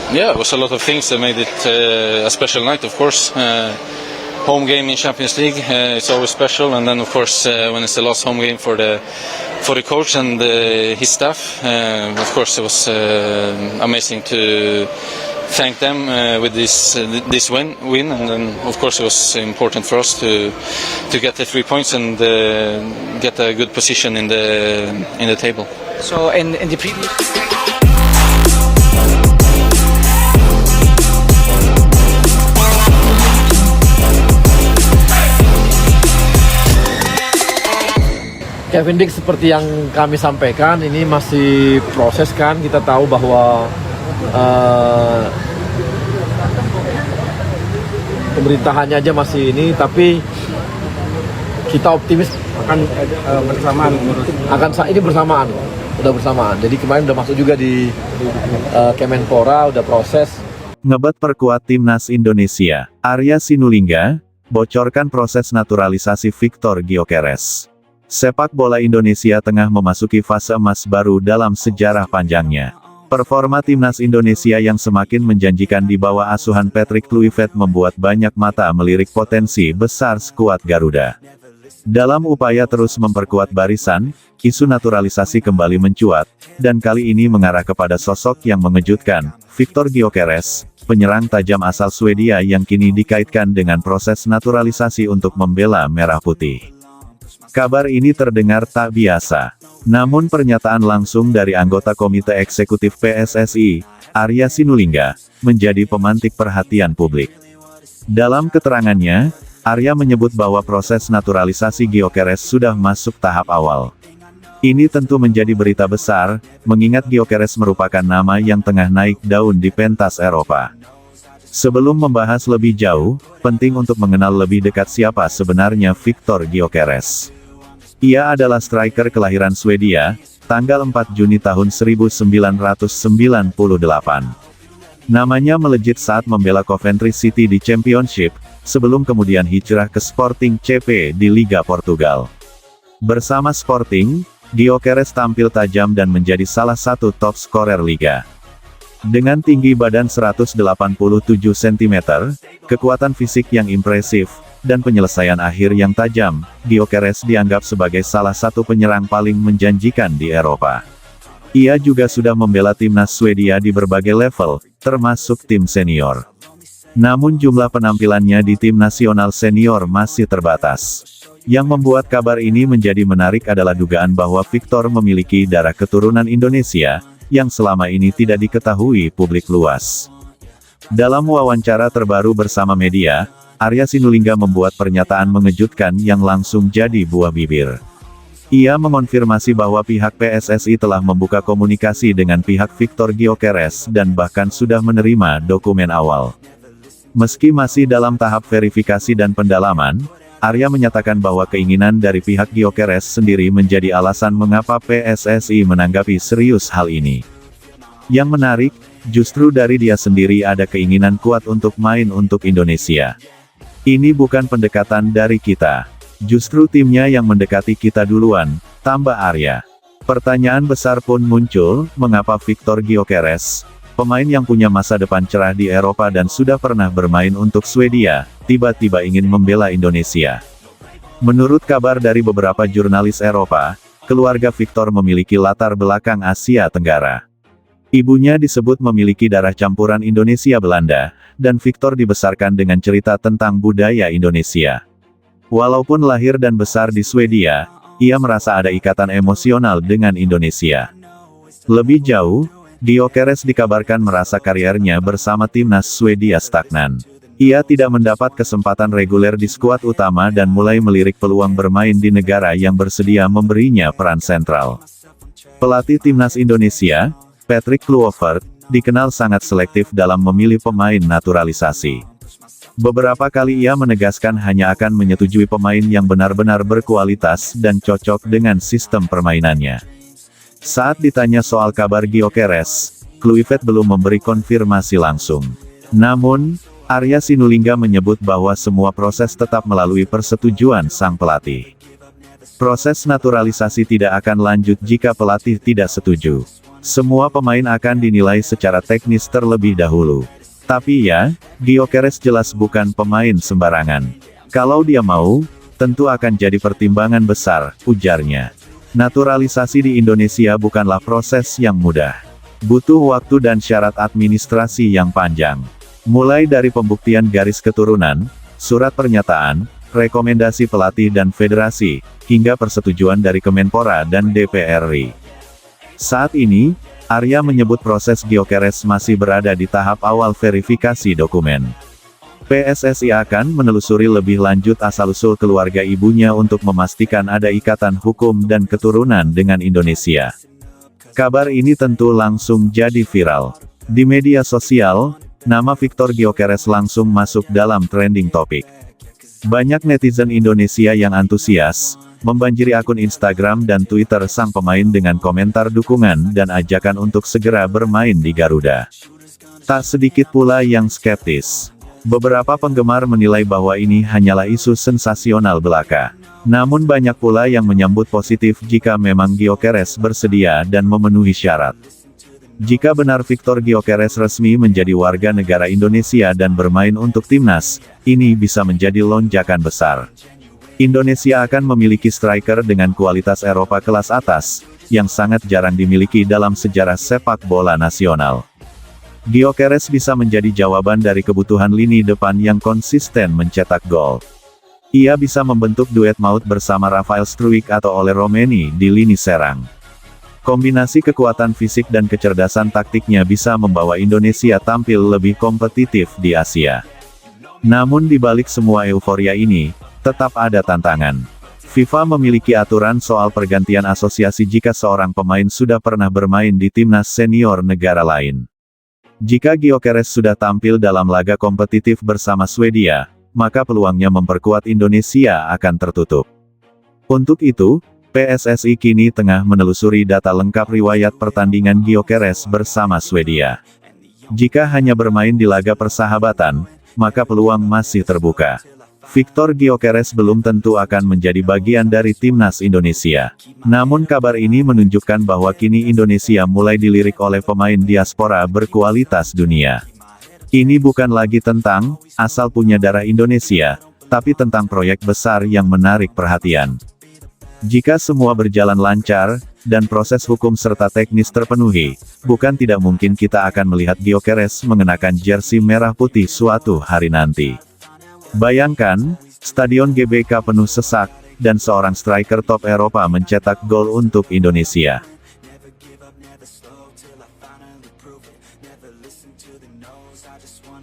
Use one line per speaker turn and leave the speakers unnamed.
Yeah, it was a lot of things that made it a special night, of course. Home game in Champions League, it's always special, and then of course when it's the last home game for the coach and his staff, of course it was amazing to thank them with this win, and then of course it was important for us to get the 3 points and get a good position in the table.
So in the previous.
Kevin Dix, seperti yang kami sampaikan, ini masih proses kan. Kita tahu bahwa pemerintahannya aja masih ini, tapi kita optimis akan ini bersamaan, udah bersamaan. Jadi kemarin udah masuk juga di Kemenpora, udah proses.
Ngebet perkuat Timnas Indonesia, Arya Sinulinga bocorkan proses naturalisasi Victor Gyökeres. Sepak bola Indonesia tengah memasuki fase emas baru dalam sejarah panjangnya. Performa Timnas Indonesia yang semakin menjanjikan di bawah asuhan Patrick Kluivert membuat banyak mata melirik potensi besar skuad Garuda. Dalam upaya terus memperkuat barisan, isu naturalisasi kembali mencuat, dan kali ini mengarah kepada sosok yang mengejutkan, Victor Gyökeres, penyerang tajam asal Swedia yang kini dikaitkan dengan proses naturalisasi untuk membela Merah Putih. Kabar ini terdengar tak biasa. Namun pernyataan langsung dari anggota Komite Eksekutif PSSI, Arya Sinulinga, menjadi pemantik perhatian publik. Dalam keterangannya, Arya menyebut bahwa proses naturalisasi Gyökeres sudah masuk tahap awal. Ini tentu menjadi berita besar, mengingat Gyökeres merupakan nama yang tengah naik daun di pentas Eropa. Sebelum membahas lebih jauh, penting untuk mengenal lebih dekat siapa sebenarnya Victor Gyökeres. Ia adalah striker kelahiran Swedia, tanggal 4 Juni tahun 1998. Namanya melejit saat membela Coventry City di Championship, sebelum kemudian hijrah ke Sporting CP di Liga Portugal. Bersama Sporting, Gyökeres tampil tajam dan menjadi salah satu top scorer Liga. Dengan tinggi badan 187 cm, kekuatan fisik yang impresif, dan penyelesaian akhir yang tajam, Gyökeres dianggap sebagai salah satu penyerang paling menjanjikan di Eropa. Ia juga sudah membela timnas Swedia di berbagai level, termasuk tim senior. Namun jumlah penampilannya di tim nasional senior masih terbatas. Yang membuat kabar ini menjadi menarik adalah dugaan bahwa Victor memiliki darah keturunan Indonesia, yang selama ini tidak diketahui publik luas. Dalam wawancara terbaru bersama media, Arya Sinulinga membuat pernyataan mengejutkan yang langsung jadi buah bibir. Ia mengonfirmasi bahwa pihak PSSI telah membuka komunikasi dengan pihak Victor Gyökeres dan bahkan sudah menerima dokumen awal. Meski masih dalam tahap verifikasi dan pendalaman, Arya menyatakan bahwa keinginan dari pihak Gyökeres sendiri menjadi alasan mengapa PSSI menanggapi serius hal ini. Yang menarik, justru dari dia sendiri ada keinginan kuat untuk main untuk Indonesia. Ini bukan pendekatan dari kita. Justru timnya yang mendekati kita duluan, tambah Arya. Pertanyaan besar pun muncul, mengapa Victor Gyökeres, pemain yang punya masa depan cerah di Eropa dan sudah pernah bermain untuk Swedia, tiba-tiba ingin membela Indonesia. Menurut kabar dari beberapa jurnalis Eropa, keluarga Victor memiliki latar belakang Asia Tenggara. Ibunya disebut memiliki darah campuran Indonesia-Belanda, dan Victor dibesarkan dengan cerita tentang budaya Indonesia. Walaupun lahir dan besar di Swedia, ia merasa ada ikatan emosional dengan Indonesia. Lebih jauh, Gyökeres dikabarkan merasa kariernya bersama timnas Swedia stagnan. Ia tidak mendapat kesempatan reguler di skuad utama dan mulai melirik peluang bermain di negara yang bersedia memberinya peran sentral. Pelatih timnas Indonesia, Patrick Kluivert, dikenal sangat selektif dalam memilih pemain naturalisasi. Beberapa kali ia menegaskan hanya akan menyetujui pemain yang benar-benar berkualitas dan cocok dengan sistem permainannya. Saat ditanya soal kabar Gyökeres, Kluivert belum memberi konfirmasi langsung. Namun, Arya Sinulinga menyebut bahwa semua proses tetap melalui persetujuan sang pelatih. Proses naturalisasi tidak akan lanjut jika pelatih tidak setuju. Semua pemain akan dinilai secara teknis terlebih dahulu. Tapi ya, Gyökeres jelas bukan pemain sembarangan. Kalau dia mau, tentu akan jadi pertimbangan besar, ujarnya. Naturalisasi di Indonesia bukanlah proses yang mudah. Butuh waktu dan syarat administrasi yang panjang. Mulai dari pembuktian garis keturunan, surat pernyataan, rekomendasi pelatih dan federasi, hingga persetujuan dari Kemenpora dan DPR RI. Saat ini, Arya menyebut proses Gyökeres masih berada di tahap awal verifikasi dokumen. PSSI akan menelusuri lebih lanjut asal-usul keluarga ibunya untuk memastikan ada ikatan hukum dan keturunan dengan Indonesia. Kabar ini tentu langsung jadi viral. Di media sosial, nama Victor Gyökeres langsung masuk dalam trending topik. Banyak netizen Indonesia yang antusias, membanjiri akun Instagram dan Twitter sang pemain dengan komentar dukungan dan ajakan untuk segera bermain di Garuda. Tak sedikit pula yang skeptis. Beberapa penggemar menilai bahwa ini hanyalah isu sensasional belaka. Namun banyak pula yang menyambut positif jika memang Gyökeres bersedia dan memenuhi syarat. Jika benar Victor Gyökeres resmi menjadi warga negara Indonesia dan bermain untuk timnas, ini bisa menjadi lonjakan besar. Indonesia akan memiliki striker dengan kualitas Eropa kelas atas, yang sangat jarang dimiliki dalam sejarah sepak bola nasional. Gyökeres bisa menjadi jawaban dari kebutuhan lini depan yang konsisten mencetak gol. Ia bisa membentuk duet maut bersama Rafael Struijk atau Ole Romeni di lini serang. Kombinasi kekuatan fisik dan kecerdasan taktiknya bisa membawa Indonesia tampil lebih kompetitif di Asia. Namun di balik semua euforia ini, tetap ada tantangan. FIFA memiliki aturan soal pergantian asosiasi jika seorang pemain sudah pernah bermain di timnas senior negara lain. Jika Gyökeres sudah tampil dalam laga kompetitif bersama Swedia, maka peluangnya memperkuat Indonesia akan tertutup. Untuk itu, PSSI kini tengah menelusuri data lengkap riwayat pertandingan Gyökeres bersama Swedia. Jika hanya bermain di laga persahabatan, maka peluang masih terbuka. Victor Gyökeres belum tentu akan menjadi bagian dari timnas Indonesia. Namun kabar ini menunjukkan bahwa kini Indonesia mulai dilirik oleh pemain diaspora berkualitas dunia. Ini bukan lagi tentang asal punya darah Indonesia, tapi tentang proyek besar yang menarik perhatian. Jika semua berjalan lancar, dan proses hukum serta teknis terpenuhi, bukan tidak mungkin kita akan melihat Gyökeres mengenakan jersey merah putih suatu hari nanti. Bayangkan, Stadion GBK penuh sesak, dan seorang striker top Eropa mencetak gol untuk Indonesia.